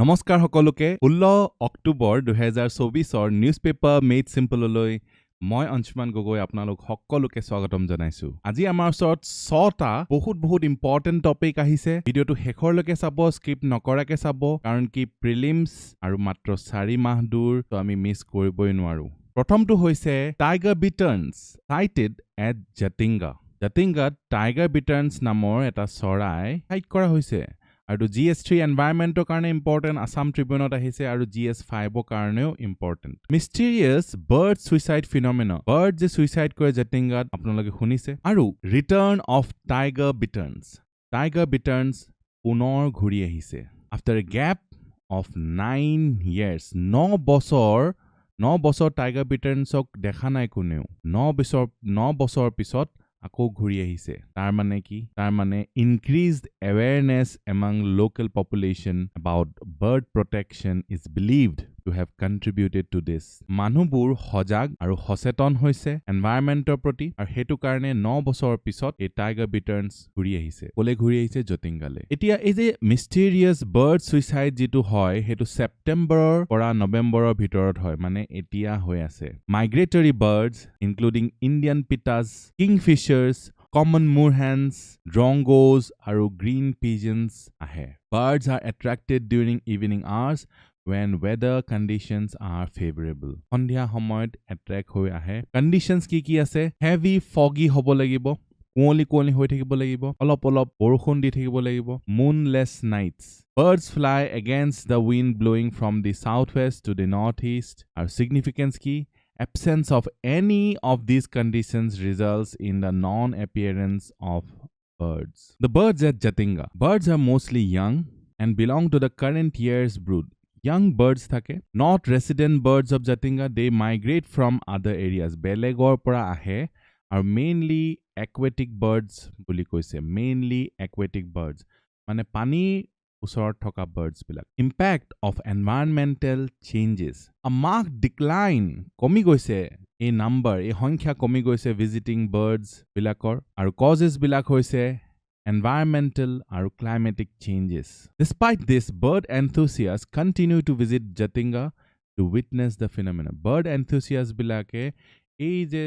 নমস্কাৰ সকলোকে 16 October 2024 newspaper made সিম্পললৈ মই অঞ্চুমান গগৈ আপোনালোক সকলোকে স্বাগতম জনাইছো। আজি আমাৰ ওচৰত 6টা বহুত ইম্পৰ্টেন্ট টপিক আহিছে। ভিডিওটো শেষৰলৈকে চাব, স্কিপ নকৰাকে চাব, কাৰণ কি প্ৰিলিমছ আৰু মাত্ৰ 4 মাহ দূৰ, তো আমি মিছ কৰিবই নোৱাৰো। প্ৰথমটো হৈছে tiger bitterns sighted at Jatinga. জাতিংগাত টাইগাৰ বিটাৰ্নছ নামৰ এটা চৰাই সাইট কৰা হৈছে। আৰু GS3 এনভাইৰনমেন্টৰ কাৰণে ইম্পৰ্টেন্ট, আসাম ট্ৰিবিউনত আহিছে, আৰু GS5ৰ কাৰণেও ইম্পৰ্টেন্ট। মিষ্টেৰিয়াছ বাৰ্ড সুইচাইড ফিনমিনা, বাৰ্ড যে সুইচাইড কৰে জাতিংগাত, আপোনালোকে শুনিছে। আৰু ৰিটাৰ্ণ অফ টাইগাৰ বিটাৰ্নছ, টাইগাৰ বিটাৰ্নছ পুনৰ ঘূৰি আহিছে। After A gap of 9 years, 9 বছৰ টাইগাৰ বিটাৰ্নছক দেখা নাই কোনেও। 9 বছৰ পিছত আকৌ ঘূৰি আহিছে। তাৰ মানে কি? তাৰ মানে increased awareness among local population about bird protection is believed to have contributed to this. মানুহবোৰ সজাগ আৰু সচেতন হৈছে এনভাইৰনমেন্টৰ প্ৰতি, আৰু সেইটো কাৰণে 9 বছৰৰ পিছত এই টাইগাৰ বিটাৰ্নছ ঘূৰি আহিছে। ক'লে ঘূৰি আহিছে? জাতিংগালে। এতিয়া এই যে মিষ্টেৰিয়াছ বাৰ্ড সুইচাইড যিটো হয়, সেইটো ছেপ্টেম্বৰৰ পৰা নৱেম্বৰৰ ভিতৰত হয়, মানে এতিয়া হৈ আছে। Migratory birds including Indian pittas, kingfishers, common moorhens, drongos, আৰু green pigeons ahe. Birds are attracted during evening hours when weather conditions are favorable. Sandhya samoyt attract hoi ahe. Conditions ki ase? Heavy foggy hobo lagibo, kuoli hoi thakibo lagibo, olop borokhun di thakibo lagibo, moonless nights. Birds fly against the wind blowing from the southwest to the northeast. Our significance ki? Absence of any of these conditions results in the non-appearance of birds. The birds at Jatinga. Birds are mostly young and belong to the current year's brood. Young birds thake. Not resident birds of Jatinga. They migrate from other areas. Belegor pora ahe. Are mainly aquatic birds buli koise. Mainly aquatic birds. Mane pani ওচৰত থকা birds বিলাক। Impact of environmental changes, আ marked decline, কমি গৈছে এই number, এই সংখ্যা কমি গৈছে ভিজিটিং বাৰ্ডছ বিলাকৰ, আৰু কজেছ বিলাক হৈছে environmental আৰু climatic changes. Despite this, bird enthusiasts continue to visit Jatinga to witness the phenomena. Bird enthusiasts বিলাকে এই যে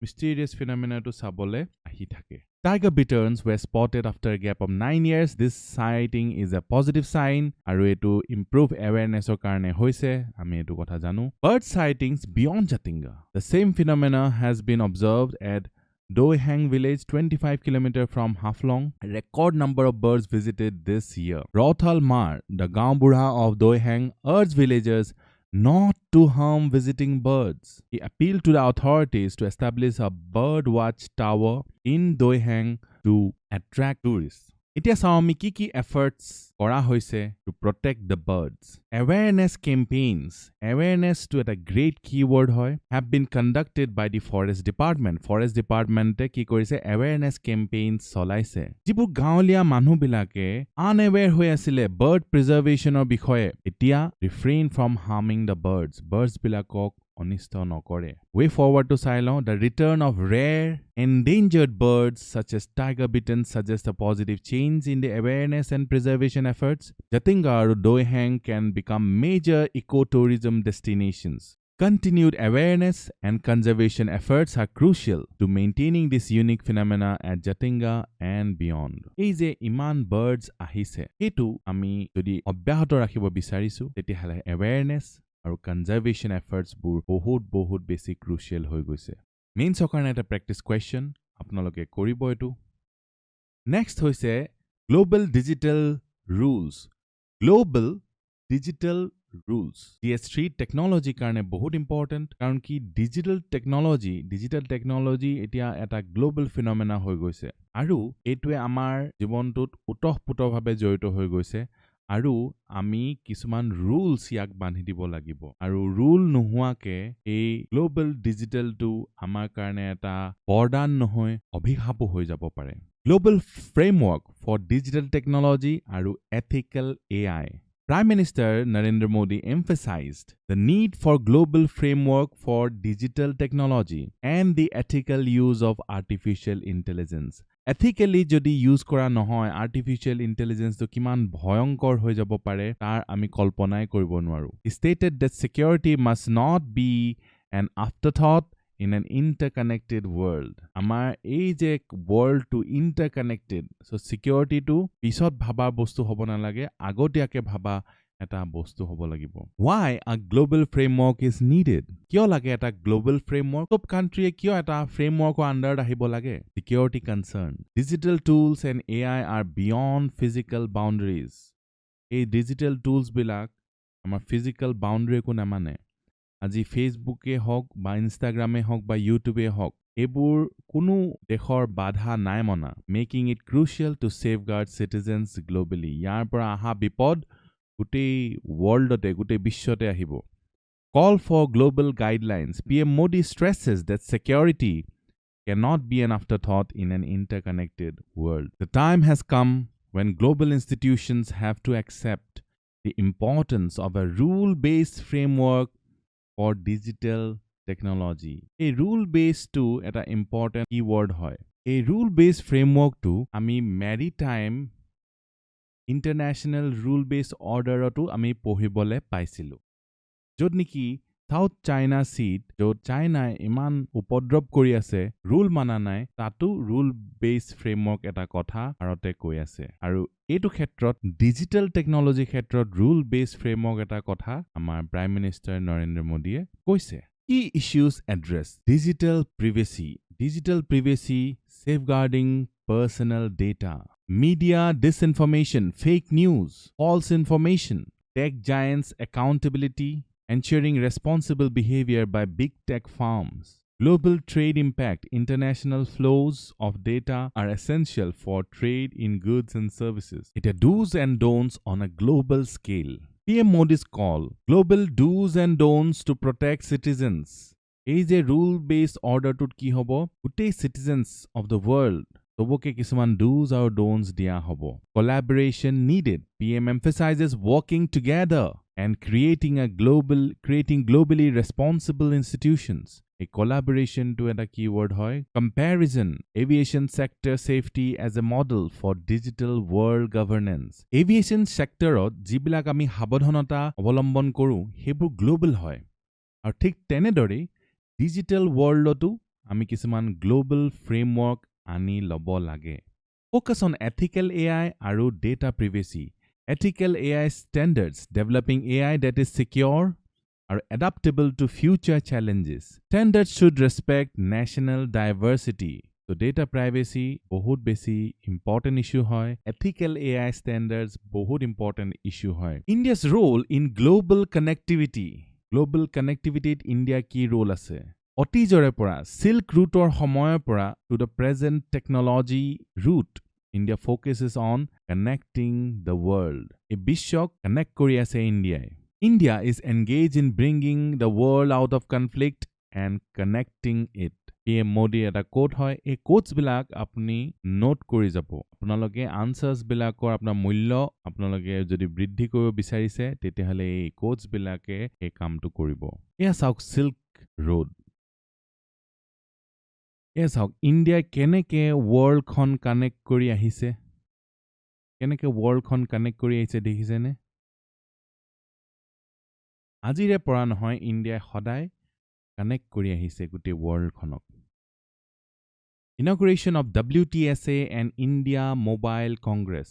mysterious phenomena to sabole ahi thake. Tiger bitterns were spotted after a gap of 9 years. This sighting is a positive sign, aru etu improve awareness or karone hoise, ami etu kotha janu. Bird sightings beyond Jatinga. The same phenomena has been observed at Doihang village, 25 km from Haflong. A record number of birds visited this year. Rothal Mar, the Gaon Budha of Doihang, urged villagers not to harm visiting birds. He appealed to the authorities to establish a bird watch tower in Doihang to attract tourists. Etia saomi ki efforts kora hoise to protect the birds. Awareness campaigns, awareness to a great keyword hoy, have been conducted by the Forest Department. Forest Department ki korise awareness campaigns cholaise. Jibu gaolia manu bilake unaware hoi asile bird preservation or bikhoye, etia refrain from harming the birds. Birds bilakok অনিষ্ট নকৰে। Way forward to Ceylon, the return of rare endangered birds such as tiger bitterns suggests a positive change in the awareness and preservation efforts. Jatinga or Doihang can become major ecotourism destinations. Continued awareness and conservation efforts are crucial to maintaining this unique phenomena at Jatinga and beyond. এই যে ইমান birds আহিছে, এটো আমি যদি অব্যাহত ৰাখিব বিচাৰিছো, তেতিয়াহলে awareness আৰু কনজাৰভেশ্যন এফৰ্টছ বোৰ বহুত বেছি ক্ৰুচিয়েল হৈ গৈছে। মেইনছৰ কাৰণে এটা প্ৰেক্টিছ কুৱেশ্যন আপোনালোকে কৰিব এইটো। নেক্সট হৈছে global digital rules. Global digital rules GS3 টেকনলজিৰ কাৰণে বহুত ইম্পৰ্টেণ্ট, কাৰণ কি ডিজিটেল টেকনলজি এতিয়া এটা গ্লোবেল ফিনমিনা হৈ গৈছে, আৰু এইটোৱে আমাৰ জীৱনটোত ওতঃপ্ৰোতভাৱে জড়িত হৈ গৈছে, আৰু আমি কিছুমান ৰুলছ ইয়াক বান্ধি দিব লাগিব। আৰু ৰুল নোহোৱাকে এই গ্লোবেল ডিজিটেলটো আমাৰ কাৰণে এটা বৰদান নহয়, অভিশাপো হৈ যাব পাৰে। Global framework for digital technology আৰু ethical AI. Prime Minister Narendra Modi emphasized the need for global framework for digital technology and the ethical use of artificial intelligence. ethically যদি ইউজ কৰা নহয় artificial intelligence তো কিমান ভয়ংকৰ হৈ যাব পাৰে তাৰ আমি কল্পনাই কৰিব নোৱাৰো stated that security must not be an afterthought in an interconnected world আমাৰ এই যে world to interconnected so security to পিছত ভাবা বস্তু হ'ব নালাগে আগতীয়াকে ভাবা এটা বস্তু হ'ব লাগিব why a global framework is needed কিয় লাগে এটা global framework সব country কিয় এটা framework under আহিব লাগে security concern digital tools and AI are beyond physical boundaries এই digital tools বিলাক আমাৰ physical boundary কো নামানে আজি ফেসবুকে হওক বা ইনষ্টাগ্ৰামে হওক বা ইউটিউবে হওক এইবোৰ কোনো দেশৰ বাধা নাই মনা making it crucial to safeguard citizens globally ইয়াৰ পৰা আহা বিপদ গোটেই ওয়াৰ্ল্ডতে গোটেই বিশ্বতে আহিব call for global guidelines PM Modi stresses that security cannot be an afterthought in an interconnected world the time has come when global institutions have to accept the importance of a rule-based framework for digital technology. A rule-based to eta important keyword hoy. A rule-based framework to ami maritime international rule-based order to ami pohibole paisilu. Jod niki South China Sea jod China iman upodrop kori ase rule mana nai tatu rule-based framework eta kotha arote koi ase. Aru এইটো ক্ষেত্ৰত digital technology ক্ষেত্ৰত rule base framework এটা কথা আমাৰ prime minister Narendra মোদীয়ে কৈছে কি issues address digital privacy safeguarding personal data media disinformation fake news false information tech giants accountability ensuring responsible behavior by big tech firms Global trade impact. International flows of data are essential for trade in goods and services. It are do's and don'ts on a global scale. PM Modi's call. Global do's and don'ts to protect citizens. Is a rule-based order to ki hobo? Gute citizens of the world. Toboke kisuman do's or don'ts dia hobo. Collaboration needed. PM emphasizes working together and creating globally responsible institutions. A collaboration to a keyword hoy comparison aviation sector safety as a model for digital world governance aviation sector jibilak ami habodhanata অবলম্বন কৰো হেবু global hoy আৰু ঠিক তেনেদৰে digital world to আমি কিছুমান global framework আনি লব লাগে focus on ethical AI আৰু data privacy ethical AI standards developing AI that is secure are adaptable to future challenges. Standards should respect national diversity. So data privacy bahut besi important issue hoy. Ethical AI standards bahut important issue hoy. India's role in global connectivity. Global connectivity India ki role ase. Oti jore pora Silk Route or homoy pora to the present technology route. India focuses on connecting the world. A bishok connect Korea se India. India is engaged in bringing the world out of conflict and connecting it. PM Modi eta quote hoy ei quotes bilak apni note kori jabo apnaloke answers bilakor apna mulya apnaloke jodi bridhi koribo bicharise tete hale ei quotes bilake ei kam to koribo eya sauk Silk Road eya sauk India keneke world khon connect kori ahise keneke world khon connect kori ahise dekhise ne আজিৰে পৰা নহয় ইণ্ডিয়াই সদায় connect কৰি আহিছে গোটেই world খনক Inauguration of WTSA and India Mobile Congress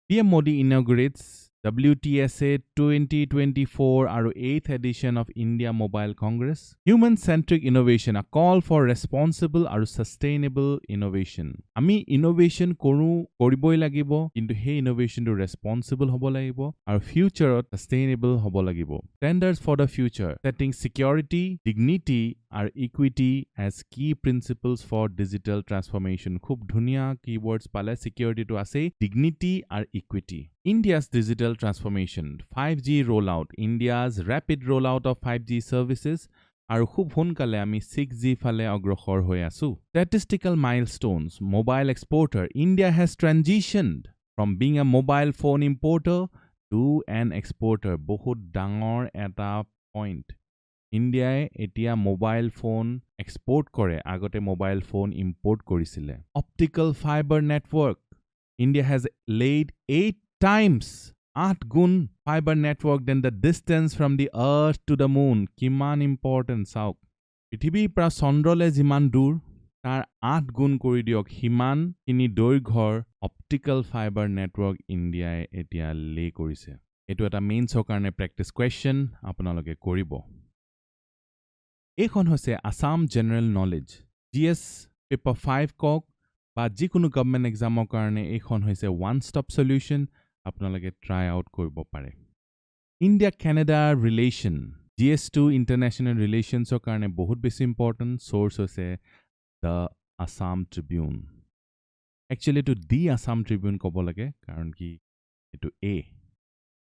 PM Modi inaugurates WTSA 2024 আৰু 8th edition of India Mobile Congress Human-centric innovation a call for responsible আৰু sustainable innovation আমি innovation কৰিবই লাগিব কিন্তু হে innovation to responsible হ'ব লাগিব আৰু future sustainable হ'ব লাগিব Standards for the future setting security dignity আৰু equity as key principles for digital transformation খুব ধুনীয়া keywords পালে security to আছে dignity আৰু equity India's digital transformation 5G rollout India's rapid rollout of 5G services আৰু খুব সোনকালে আমি 6G ফালে অগ্ৰসৰ হৈ আছো Statistical milestones mobile exporter India has transitioned from being a mobile phone importer to an exporter বহুত ডাঙৰ এটা point ইণ্ডিয়াই এতিয়া মোবাইল ফোন এক্সপোৰ্ট কৰে আগতে মোবাইল ফোন ইম্পোৰ্ট কৰিছিলে optical fibre network India has laid 8 times 8 গুণ fiber network than the distance from the earth to the moon কিমান important চাওক পৃথিৱীৰ পৰা চন্দ্ৰলৈ যিমান দূৰ তাৰ 8 গুণ কৰি দিয়ক সিমানখিনি দৈৰ্ঘ্যৰ অপটিকেল ফাইবাৰ নেটৱৰ্ক ইণ্ডিয়াই এতিয়া লে কৰিছে এইটো এটা মেইনছৰ কাৰণে প্ৰেক্টিছ কুৱেশ্যন আপোনালোকে কৰিব এইখন হৈছে Assam general knowledge GS paper 5 কক বা যিকোনো গভৰ্ণমেণ্ট এক্সামৰ কাৰণে এইখন হৈছে ওৱান ষ্টপ সলিউশ্যন আপোনালোকে ট্ৰাই আউট কৰিব পাৰে India Canada relation GS2 international ৰিলেশ্যনছৰ কাৰণে বহুত বেছি ইম্পৰ্টেণ্ট চ'ৰ্চ হৈছে দ্য আসাম ট্ৰিবিউন একচুৱেলি এইটো দি আসাম ট্ৰিবিউন ক'ব লাগে কাৰণ কি এইটো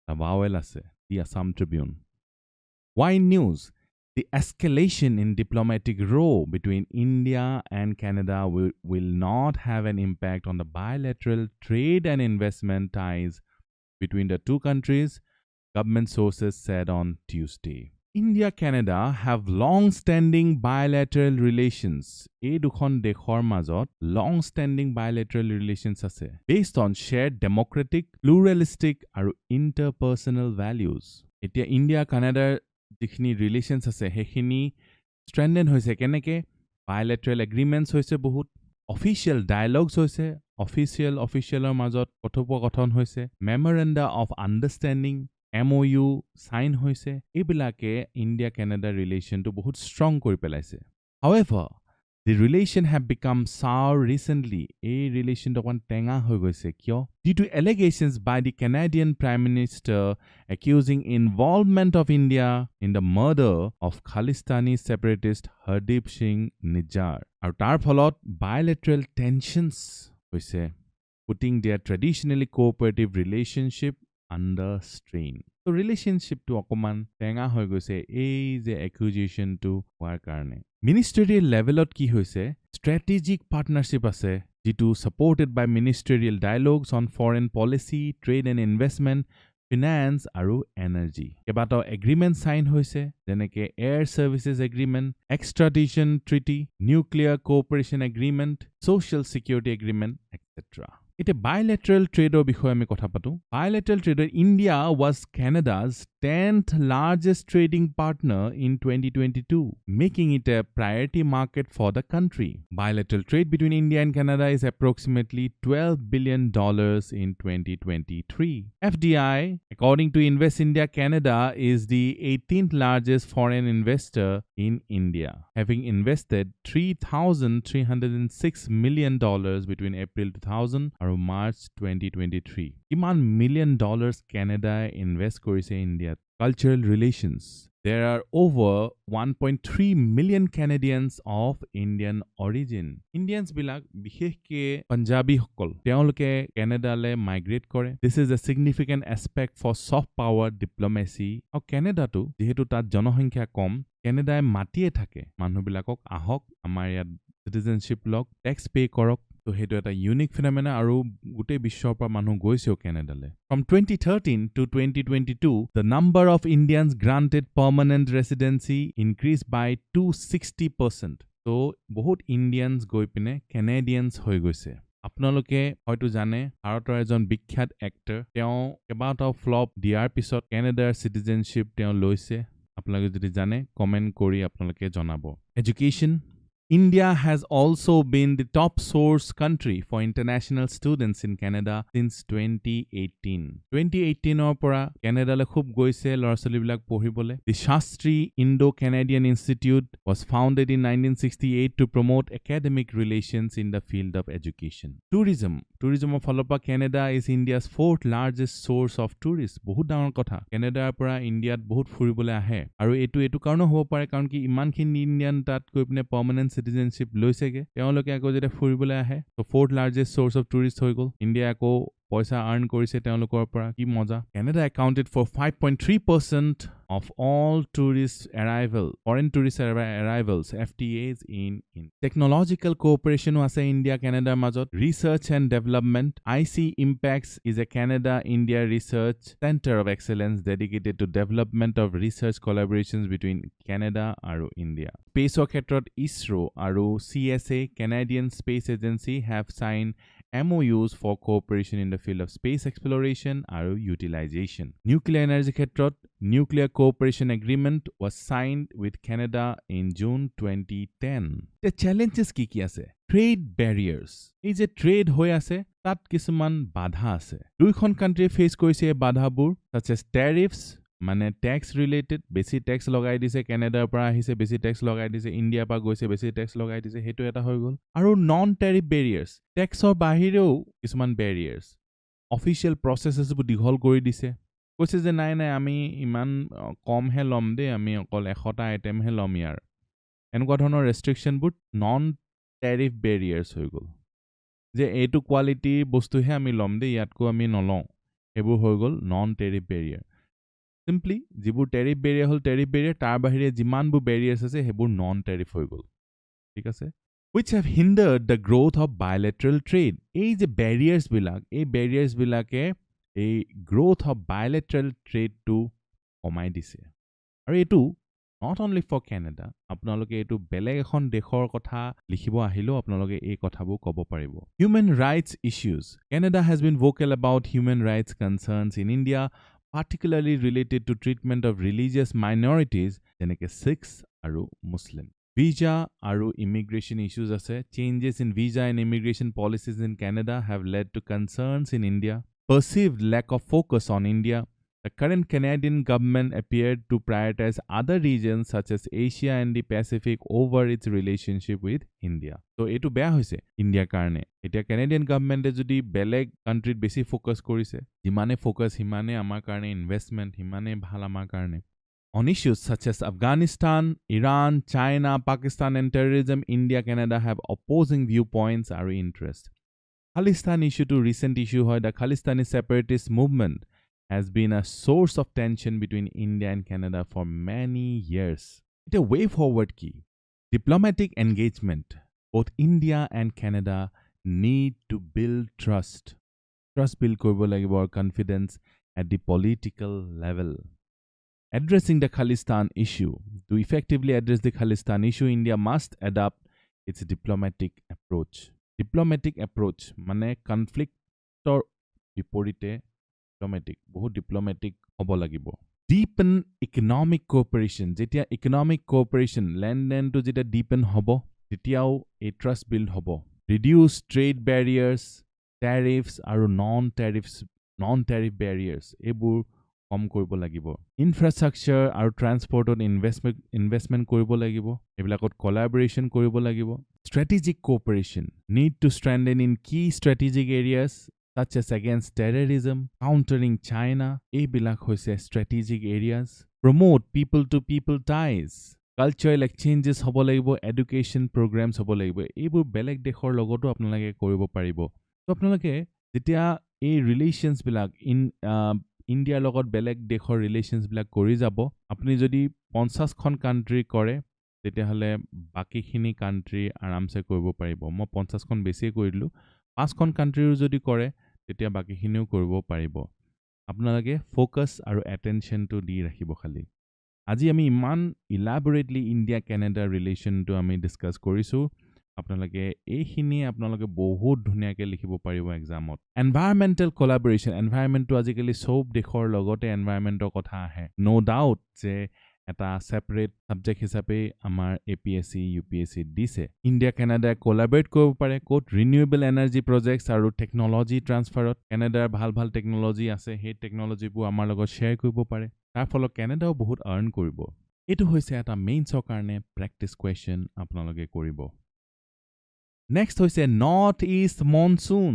ভাৱেল আছে দি আসাম ট্ৰিবিউন ৱাই news The escalation in diplomatic row between India and Canada will not have an impact on the bilateral trade and investment ties between the two countries, government sources said on Tuesday. India and Canada have long-standing bilateral relations. এই দুখন দেশৰ মাজত long-standing bilateral relations আছে based on shared democratic, pluralistic আৰু interpersonal values. এতিয়া India কানাডাৰ যিখিনি relations আছে সেইখিনি ষ্ট্ৰেণ্ডেন হৈছে কেনেকৈ বায়লেটাৰেল এগ্ৰিমেণ্টছ হৈছে বহুত অফিচিয়েল ডায়লগছ হৈছে অফিচিয়েলৰ মাজত কথোপকথন হৈছে মেমৰেণ্ডা অফ আণ্ডাৰষ্টেণ্ডিং MOU চাইন হৈছে এইবিলাকে ইণ্ডিয়া কানাডাৰ ৰিলেশ্যনটো বহুত ষ্ট্ৰং কৰি পেলাইছে However, the relation have become sour recently. A relation to one tenga hoy goise kyo due to allegations by the Canadian Prime Minister accusing involvement of India in the murder of Khalistani separatist Hardeep Singh Nijjar. Aru tar pholot bilateral tensions hoise putting their traditionally cooperative relationship under strain. So relationship to অকমান টেঙা হৈ গৈছে এই যে accusation to হোৱাৰ কাৰণে ministerial levelত কি হৈছে strategic partnership আছে যিটো supported by ministerial dialogues on foreign policy, trade and investment, finance আৰু energy কেইবাটাও agreement sign হৈছে যেনেকে air services agreement, extradition treaty, nuclear cooperation agreement, social security agreement, etc. It's a bilateral trade বিষয়ে আমি কথা পাতো bilateral trade India was Canada's 10th largest trading partner in 2022 making it a priority market for the country bilateral trade between India and Canada is approximately $12 billion in 2023 FDI according to Invest India Canada is the 18th largest foreign investor in India having invested $3,306 million between April 2000 আৰু March 2023 কিমান million Canada invest কৰিছে ইণ্ডিয়াত cultural relations there are over 1.3 million Canadians of Indian origin Indians বিলাক বিশেষকে পাঞ্জাবী সকল তেওঁলোকে কানাডালে migrate কৰে this is a significant aspect for soft power diplomacy আৰু কানাডাটো যেহেতু তাত জনসংখ্যা কম কানাডাই মাটিয়ে থাকে মানুহবিলাকক আহক আমাৰ ইয়াত citizenship লওক ট্যাক্স পে কৰক তো হেটো এটা ইউনিক ফেনোমেনা আৰু গোটে বিশ্বৰ পৰা মানুহ গৈছেও কানাডালে From 2013 to 2022 the number of Indians granted permanent residency increased by 260% so বহুত ইণ্ডিয়ানছ গৈ পিনে কানাডিয়ানছ হৈ গৈছে আপোনালোকে হয়তো জানে ভাৰতৰ এজন বিখ্যাত এক্টৰ তেওঁ কেইবাটাও ফ্লপ দিয়াৰ পিছত কানাডাৰ সিটিজেনশিপ তেওঁ লৈছে আপোনালোকে যদি জানে কমেন্ট কৰি আপোনালোকে জনাব education India has also been the top source country for international students in Canada since 2018. 2018 or pora Canada le khub goise lorasali bilak pohibole. The Shastri Indo-Canadian Institute was founded in 1968 to promote academic relations in the field of education. Tourism of Alopa Canada is India's fourth largest source of tourists. Bahut dangor kotha. Canada pora India bahut furibole ahe. Aru etu karno hobo pare karon ki iman khin Indian tat koi pine permanent citizenship লৈছেগে তেওঁলোকে আকৌ যেটা ফুৰিবলৈ আহে তো fourth largest source of tourists হৈ গল India আকৌ পইচা আৰ্ন কৰিছে তেওঁলোকৰ পৰা কি মজা Canada accounted for 5.3% of all foreign tourist arrivals, FTAs in technological cooperation ase India Canada majot, research and development. IC Impacts is a Canada-India research center of excellence dedicated to development of research collaborations between Canada and India. Space Khetrot ISRO and CSA, Canadian Space Agency, have signed MOUs for cooperation in the field of space exploration and utilization. Nuclear energy khetrot, Nuclear Cooperation Agreement was signed with Canada in June 2010. The challenges ki ase? Trade barriers. Ei je trade hoi ase, tat kisuman badha ase. Duikhon country face korise ei badhabur, such as tariffs, মানে tax related, বেছি tax লগাই দিছে, কানাডাৰ পৰা আহিছে বেছি tax লগাই দিছে, ইণ্ডিয়াৰ পৰা গৈছে বেছি ট্যাক্স লগাই দিছে, সেইটো এটা হৈ গ'ল। আৰু নন টেৰিফ বেৰিয়াৰ্ছ, ট্যাক্সৰ বাহিৰেও কিছুমান বেৰিয়াৰ্ছ, অফিচিয়েল প্ৰচেছেছবোৰ দীঘল কৰি দিছে, কৈছে যে নাই নাই আমি ইমান কমহে ল'ম দেই, আমি অকল 100টা আইটেমহে ল'ম ইয়াৰ, এনেকুৱা ধৰণৰ ৰেষ্ট্ৰিকশ্যনবোৰ নন টেৰিফ বেৰিয়াৰ্ছ হৈ গ'ল, যে এইটো কোৱালিটিৰ বস্তুহে আমি ল'ম দেই, ইয়াতকৈ আমি নলওঁ, সেইবোৰ হৈ গ'ল নন টেৰিফ বেৰিয়াৰ। Simply, যিবোৰ টেৰিফ বেৰিয়াৰ হ'ল টেৰিফ বেৰিয়াৰ, তাৰ বাহিৰে যিমানবোৰ বেৰিয়াৰ্ছ আছে সেইবোৰ নন টেৰিফ হৈ গ'ল, ঠিক আছে? Which have hindered the growth of bilateral trade. এই যে বেৰিয়াৰ্ছবিলাক, এই বেৰিয়াৰ্ছবিলাকে এই গ্ৰোথ অফ bilateral ট্ৰেডটো কমাই দিছে। আৰু এইটো not only for Canada, আপোনালোকে এইটো বেলেগ এখন দেশৰ কথা লিখিব আহিলেও আপোনালোকে এই কথাবোৰ ক'ব পাৰিব। Human rights issues. Canada has been vocal about human rights concerns in India, particularly related to treatment of religious minorities, যেনেকে Sikhs আৰু Muslim. Visa আৰু immigration issues ase. Changes in visa and immigration policies in Canada have led to concerns in India. Perceived lack of focus on India. The current Canadian government appeared to prioritize other regions such as Asia and the Pacific over its relationship with India. So, etu beya hoise India karne. Etia Canadian government jodi beleg country besi focus korise. Himane focus, himane amar karne investment, himane bhal amar karne. On issues such as Afghanistan, Iran, China, Pakistan and terrorism, India, Canada have opposing viewpoints or interests. Khalistan issue to recent issue hoy, the Khalistani separatist movement has been a source of tension between India and Canada for many years. It's a way forward key. Diplomatic engagement. Both India and Canada need to build trust. Trust build korbo lagibo or confidence at the political level. Addressing the Khalistan issue. To effectively address the Khalistan issue, India must adopt its diplomatic approach. Diplomatic approach mane conflict or biporite বহুত diplomatic হ'ব লাগিব। ডিপেন economic cooperation, যেতিয়া economic cooperation লেনদেনটো যেতিয়া ডিপেন হ'ব তেতিয়াও এই trust build হ'ব। ৰিডিউচ ট্ৰেড বেৰিয়াৰ্ছ, টেৰিফছ আৰু নন টেৰিফ বেৰিয়াৰ্ছ এইবোৰ কম কৰিব লাগিব। ইনফ্ৰাষ্ট্ৰাকচাৰ আৰু ট্ৰান্সপৰ্টত ইনভেষ্টমেণ্ট কৰিব লাগিব, এইবিলাকত কলাবৰেশ্যন কৰিব লাগিব। Strategic cooperation need to strengthen in key strategic areas such as against terrorism, countering China, এইবিলাক হৈছে strategic areas. Promote people-to-people ties. Cultural exchanges হ'ব লাগিব, education programs হ'ব লাগিব, এইবোৰ বেলেগ দেশৰ লগতো আপোনালোকে কৰিব পাৰিব। তো আপোনালোকে যেতিয়া এই ৰিলেশ্যনছবিলাক ইণ্ডিয়াৰ লগত বেলেগ দেশৰ ৰিলেশ্যনছবিলাক কৰি যাব, আপুনি যদি 50খন কাণ্ট্ৰি কৰে তেতিয়াহ'লে বাকীখিনি কাণ্ট্ৰি আৰামছে কৰিব পাৰিব। মই 50খন বেছিয়ে কৰি দিলোঁ, 5খন কাণ্ট্ৰিৰো যদি কৰে তেতিয়া বাকীখিনিও কৰিব পাৰিব। আপোনালোকে ফ'কাছ আৰু এটেনশ্যনটো দি ৰাখিব খালি। আজি আমি ইমান ইলাবৰেটলি ইণ্ডিয়া কেনেডা ৰিলেশ্যনটো আমি ডিছকাছ কৰিছোঁ, আপোনালোকে এইখিনিয়ে আপোনালোকে বহুত ধুনীয়াকৈ লিখিব পাৰিব এক্সামত। এনভাইৰমেণ্টেল কলাবৰেশ্যন, এনভাইৰমেণ্টটো আজিকালি চব দেশৰ লগতে এনভাইৰমেণ্টৰ কথা আহে। ন' ডাউট যে এটা ছেপাৰেট ছাবজেক্ট হিচাপে আমাৰ APSC UPSC দিছে। ইণ্ডিয়া কেনেডাই কোলাবৰেট কৰিব পাৰে ক'ত? ৰিনিউৱেবল এনাৰ্জি প্ৰজেক্টছ আৰু টেকন'লজি ট্ৰান্সফাৰত। কেনেডাৰ ভাল ভাল টেকন'লজি আছে, সেই টেকন'লজিবোৰ আমাৰ লগত শ্বেয়াৰ কৰিব পাৰে, তাৰ ফলত কেনেডাও বহুত আৰ্ণ কৰিব। এইটো হৈছে এটা মেইনছৰ কাৰণে প্ৰেক্টিছ কুৱেশ্যন আপোনালোকে কৰিব। নেক্সট হৈছে নৰ্থ ইষ্ট মনচুন।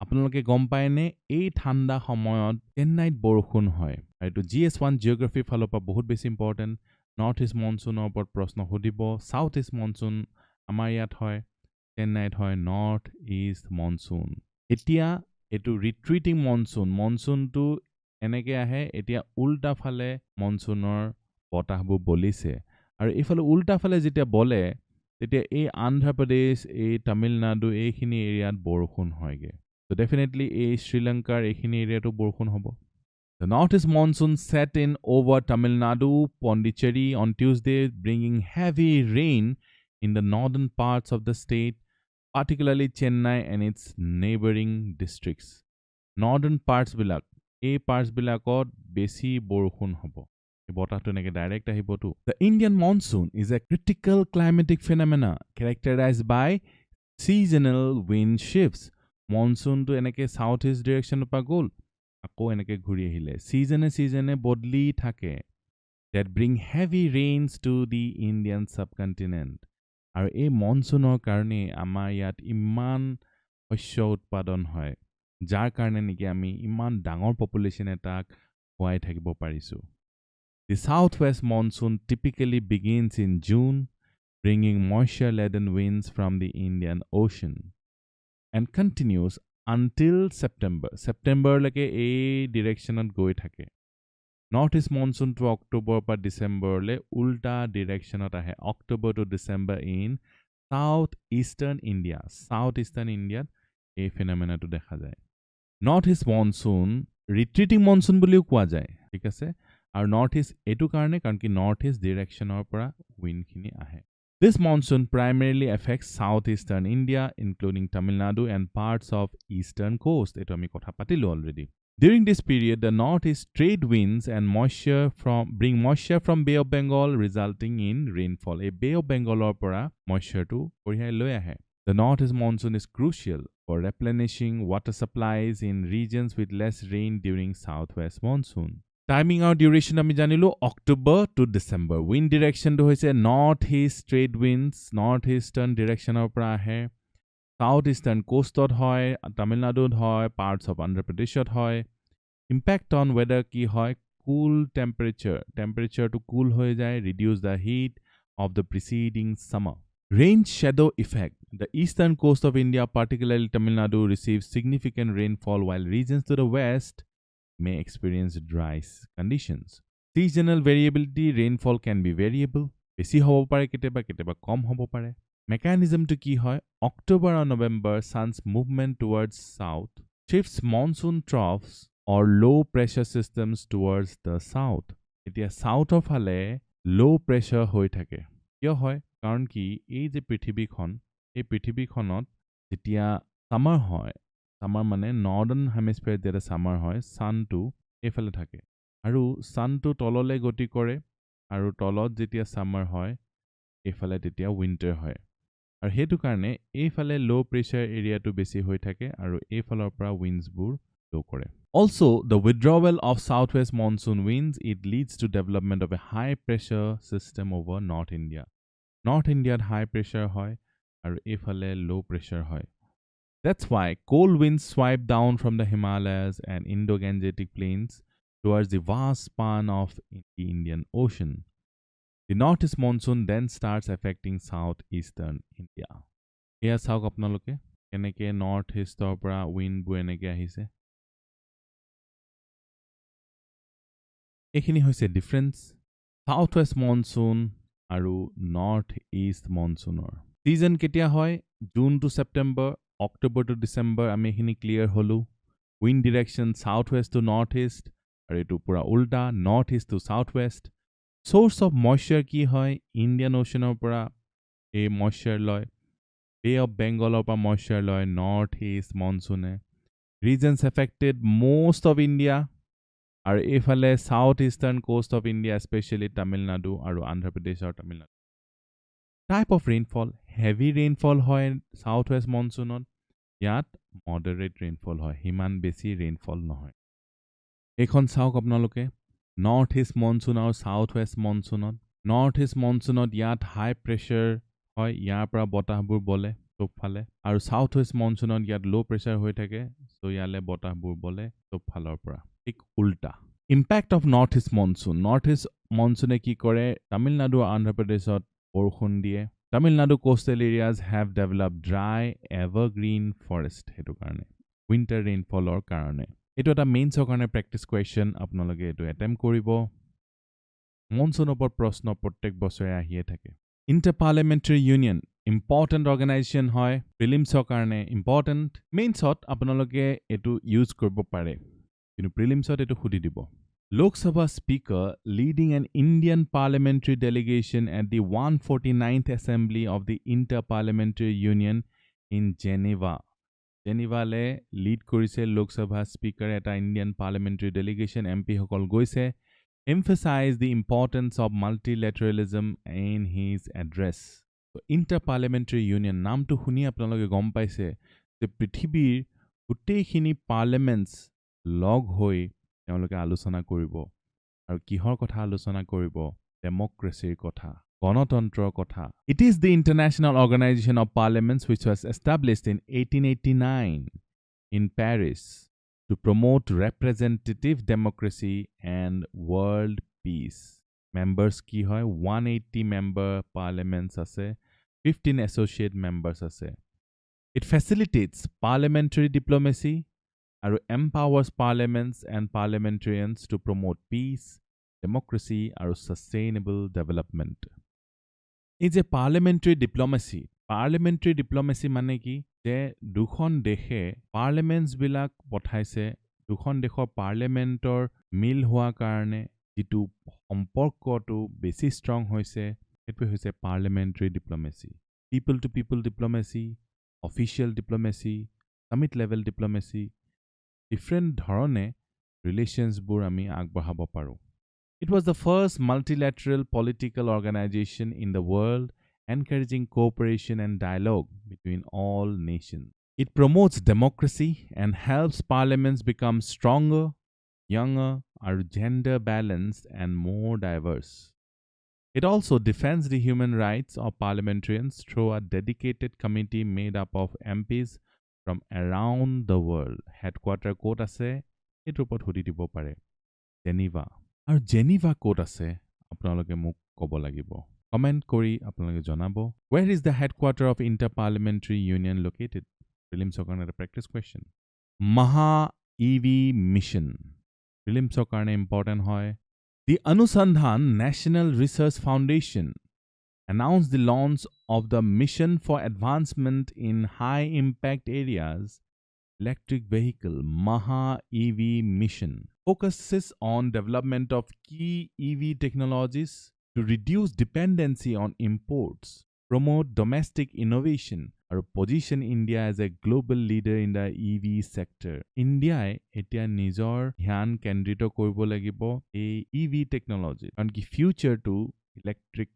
আপোনালোকে গম পায়নে এই ঠাণ্ডা সময়ত চেন্নাইত বৰষুণ হয়, আৰু এইটো GS1 জিঅ'গ্ৰাফিৰ ফালৰ পৰা বহুত বেছি ইম্পৰ্টেণ্ট। নৰ্থ ইষ্ট মনচুনৰ ওপৰত প্ৰশ্ন সুধিব। চাউথ ইষ্ট মনচুন আমাৰ ইয়াত হয়, চেন্নাইত হয় নৰ্থ ইষ্ট মনচুন। এতিয়া এইটো ৰিট্ৰিটিং মনচুনটো এনেকে আহে এতিয়া উল্টা ফালে মনসুনৰ বতাহবোৰ বলিছে আৰু এইফালে উল্টা ফালে যেতিয়া বলে তেতিয়া এই আন্ধ্ৰ প্ৰদেশ এই তামিলনাডু এইখিনি এৰিয়াত বৰষুণ হয়গে so definitely এই শ্ৰীলংকাৰ এইখিনি এৰিয়াটো বৰষুণ হ'ব The northeast monsoon set in over Tamil Nadu, Pondicherry on Tuesday, bringing heavy rain in the northern parts of the state, particularly Chennai and its neighboring districts. Northern parts bilak, parts bilakot besi borokhun hobo. বতাহটো এনেকে direct আহিবতো The Indian monsoon is a critical climatic phenomena characterized by seasonal wind shifts. Monsoon to এনেকে southeast direction পৰা গ'ল আকৌ এনেকে ঘূৰি আহিলে সিজনে বদলি থাকে that bring heavy rains to the Indian subcontinent আৰু এই মনসুনৰ কাৰণে আমাৰ ইয়াত ইমান শস্য উৎপাদন হয় যাৰ কাৰণে নেকি আমি ইমান ডাঙৰ পপুলেশ্যন এটাক খুৱাই থাকিব পাৰিছো The southwest monsoon typically begins in June bringing moisture laden winds from the Indian Ocean and continues until September leke ei directionat goi thake northeast monsoon to October pa December le ulta directionat ahe October to December in southeastern India ei phenomena to dekha jay northeast monsoon retreating monsoon buliu koa jay thik ase aru northeast etu karone karon ki northeast direction or pora wind khini ahe This monsoon primarily affects southeastern India, including Tamil Nadu and parts of eastern coast. Eto ami kotha patilu already. During this period, the northeast trade winds and bring moisture from Bay of Bengal, resulting in rainfall. A Bay of Bengal or pora moisture to korihai loi ahe. The northeast monsoon is crucial for replenishing water supplies in regions with less rain during southwest monsoon. Timing or duration আমি জানিলো October to December. Wind direction to হৈছে northeast trade winds, northeastern direction or পৰা আহে southeastern coastত হয়, Tamil Nadu হয়, parts of Andhra Pradesh হয়. Impact on weather কি হয় cool temperature to cool হৈ যায়, reduce the heat of the preceding summer. Rain shadow effect. The eastern coast of India, particularly Tamil Nadu, receives significant rainfall while regions to the west may experience dry conditions. Seasonal variability, rainfall can be variable. Besi hobo pare keteba kom hobo pare. Mechanism to ki hoy October or November sun's movement towards south shifts monsoon troughs or low pressure systems towards the south. Etia south of hale low pressure hoi thake. Kyo hoy karon ki ei je prithibi khonot jetia summer hoy Summer মানে northern hemisphere যেটা summer হয় sun to এফালে থাকে আৰু sun to তললে গতি কৰে আৰু তলত যেতিয়া summer হয় এফালে তেতিয়া winter হয় আৰু হেতু কাৰণে এফালে low pressure area to বেছি হৈ থাকে আৰু এফালৰ পৰা winds বোৰ blow কৰে Also the withdrawal of southwest monsoon winds it leads to development of a high pressure system over North India high pressure হয় আৰু এফালে low pressure হয় That's why cold winds swipe down from the Himalayas and Indo-Gangetic plains towards the vast span of the Indian Ocean. The northeast monsoon then starts affecting southeastern India. Here sauk apnaloke keneke northeast or pora wind bu eneke ahise. Ekhini hoise difference southwest monsoon aru northeast monsoonor. Season ketia hoy June to September October to December আমি এখিনি clear হলো wind direction southwest to northeast আৰু এটো পুৰা উল্টা northeast to southwest source of moisture কি হয় Indian Ocean পৰা এই moisture লয় Bay of Bengal পৰা moisture লয় northeast monsoon regions affected most of India আৰু এফালে southeastern coast of India especially Tamil Nadu আৰু Andhra Pradesh আৰু Tamil Nadu Type of rainfall heavy rainfall hoy southwest monsoon yat moderate rainfall hoy himan besi rainfall nohoy ekhon sauk apnaloke northeast monsoon or southwest monsoon yat high pressure hoy yar pra botah bur bole top phale aru southwest monsoon yat low pressure hoy thake so yale botah bur bole top phalor pra tik ulta Impact of northeast monsoon e ki kore Tamil Nadu Andhra Pradesh বৰষুণ দিয়ে Tamil Nadu coastal areas have developed dry evergreen forest হেতু কাৰণে winter rainfall or karone এইটো এটা মেইনছৰ কাৰণে practice question আপোনালোকে এইটো attempt কৰিব মনচুন ওপৰত প্ৰশ্ন প্ৰত্যেক বছৰে আহিয়ে থাকে inter parliamentary union important organisation হয় প্ৰিলিমছৰ কাৰণে ইম্পৰ্টেণ্ট মেইনছত আপোনালোকে এইটো ইউজ কৰিব পাৰে কিন্তু প্ৰিলিমছত এইটো সুধি দিব Lok Sabha Speaker leading an Indian parliamentary delegation at the 149th Assembly of the Inter-Parliamentary Union in Geneva. Geneva le lead korise Lok Sabha Speaker eta Indian Parliamentary Delegation MP hokol goise emphasize the importance of multilateralism in his address. So Inter-Parliamentary Union naam to huni apnaloge gom paise je prithibir goteikhini parliaments log hoi তেওঁলোকে আলোচনা কৰিব আৰু কিহৰ কথা আলোচনা কৰিব ডেমক্ৰেচিৰ কথা গণতন্ত্ৰৰ কথা It is the International Organization of Parliaments which was established in 1889 in Paris to promote representative democracy and world peace. Members কি হয় 180 member parliaments আছে 15 associate members আছে It facilitates parliamentary diplomacy and empowers parliaments and parliamentarians to promote peace, democracy, and sustainable development. Is a parliamentary diplomacy মানে কি যে দুখন দেশে পাৰ্লিয়ামেণ্টছ বিলাক পঠাইছে দুখন দেশৰ পাৰ্লিয়ামেণ্টৰ মিল হোৱাৰ কাৰণে যিটো সম্পৰ্কটো বেছি ষ্ট্ৰং হৈছে সেইটো হৈছে parliamentary diplomacy people to people diplomacy official diplomacy summit level diplomacy different dharone relations bur ami agbahabo paru It was the first multilateral political organization in the world encouraging cooperation and dialogue between all nations It promotes democracy and helps parliaments become stronger younger or gender balanced and more diverse It also defends the human rights of parliamentarians through a dedicated committee made up of MPs from around the world. Headquarter ক'ত আছে এইটো ওপৰত সুধি দিব পাৰে Geneva আৰু Geneva ক'ত আছে আপোনালোকে মোক ক'ব লাগিব কমেন্ট কৰি আপোনালোকে জনাব Where is the headquarter of Inter-Parliamentary Union located? Prelims কাৰণে এটা practice question. Maha EV Mission. Prelims কাৰণে important হয় The Anusandhan National Research Foundation announced the launch of the Mission for Advancement in High Impact Areas Electric Vehicle Maha EV Mission focuses on development of key EV technologies to reduce dependency on imports, promote domestic innovation, and position India as a global leader in the EV sector. India etia nijor dhyan kendrito koribo lagibo ei EV technology karon ki future to electric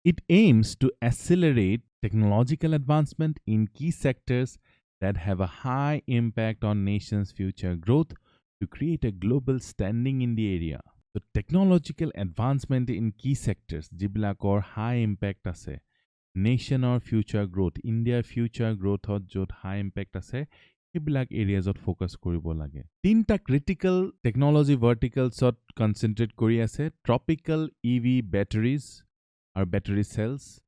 It aims to accelerate technological advancement in key sectors that have a high impact on nation's future growth to create a global standing in the area. So technological advancement in key sectors, jibilakor high impact ase, nation or future growth, India future growth or jot high impact ase, jibilak areas of focus koribo lage. Tinta critical technology verticals ot concentrate kori ase, tropical EV batteries, or battery cells,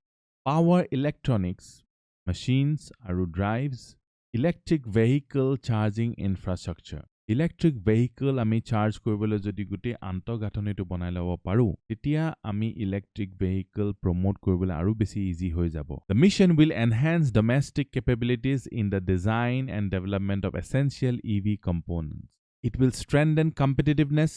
power electronics, machines, or drives, electric vehicle charging infrastructure. Electric vehicle ami charge koribole jodi guti antogathoni tu banai labo paru titia ami electric vehicle promote koribole aru beshi easy hoi jabo The mission will enhance domestic capabilities in the design and development of essential EV components It will strengthen competitiveness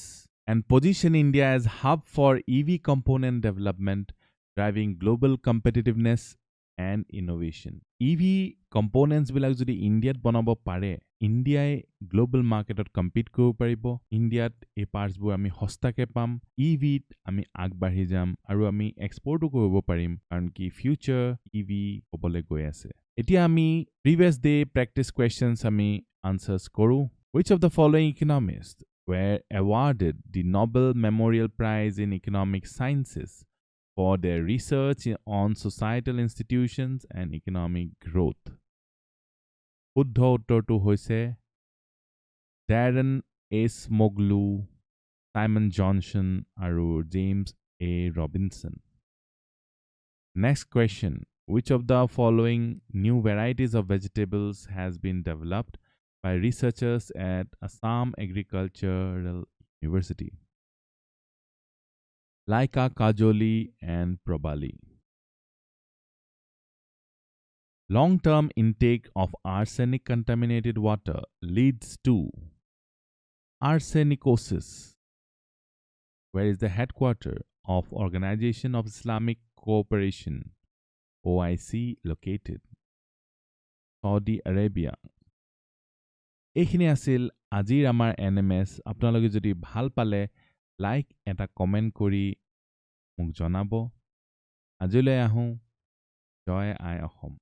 and position India as hub for EV component development driving global competitiveness and innovation. EV components bilak jodi India banabo pare, India global market ot compete koribo paribo, India e parts bu ami hostake pam, EV ami agbahi jam aru ami export koribo parim karon ki future EV hobole goi ase. Etia ami previous day practice questions ami answers koru. Which of the following economists were awarded the Nobel Memorial Prize in Economic Sciences for their research on societal institutions and economic growth? শুদ্ধ উত্তৰটো হৈছে Darren S. Moglu, Simon Johnson, আৰু James A. Robinson. Next question. Which of the following new varieties of vegetables has been developed by researchers at Assam Agricultural University. Laika Kajoli and Probali. Long-term intake of arsenic contaminated water leads to arsenicosis, where is the headquarters of Organization of Islamic Cooperation OIC located? Saudi Arabia. এইখিনি আছিল আজিৰ আমাৰ NMS আপোনালোকে যদি ভাল পালে like এটা comment কৰি মোক জনাব আজিলৈ আহোঁ জয় আই অসম